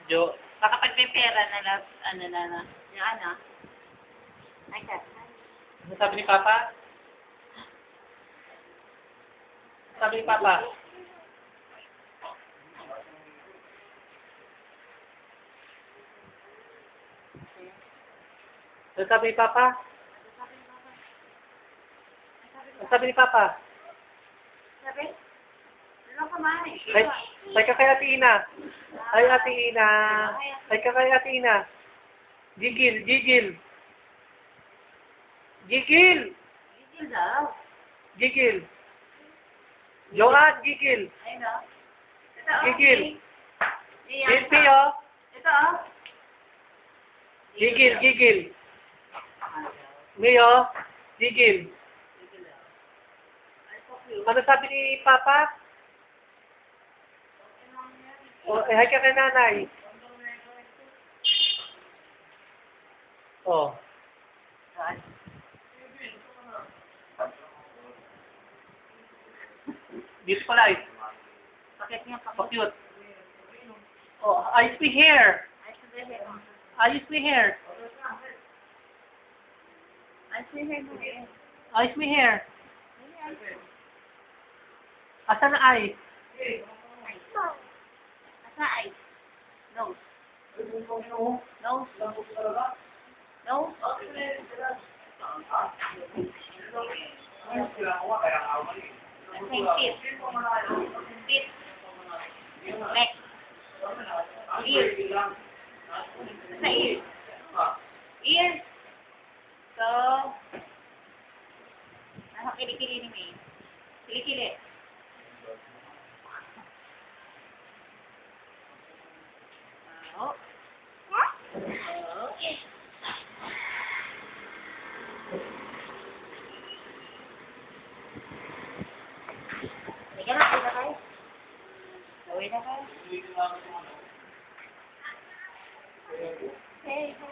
Jo. Baka pag may pera na lang, ano na. Yan ah. Ay, ka. Ano sabi ni Papa? Sabi ni Papa? Ano sabi ni Papa? Ano sabi ni Papa? Sabi? Ano ka man eh? Ay ka kay Ate Ina. Ay, Ate Ina. Ay ka kay Ate Ina. Gigil, gigil. Gigil! Gigil daw. Gigil. Joanne, gigil. Ayun o. Ito o. Gigil. Iyan. Gilpi, oh. Ito o. Gigil, gigil. Mio, gigil. Ano sabi ni Papa? Oh, hi ka kay nanay. Oh. Dito pala eh. Pakit niya, So pakit. cute. Oh, ayos me hair. Ay, sabihin mo. Ayos me hair. Ay, sabihin mo eh. Ayos me hair. Asan na ay? Asa ay? Nose. Nose. Nose. Asing tip. Tip. Neck. Ear. Asa ear? Ear. So, ano kilikili ni May? Kilikili. Oh. Sige na, uwi na kayo. Uwi na kayo. Hey.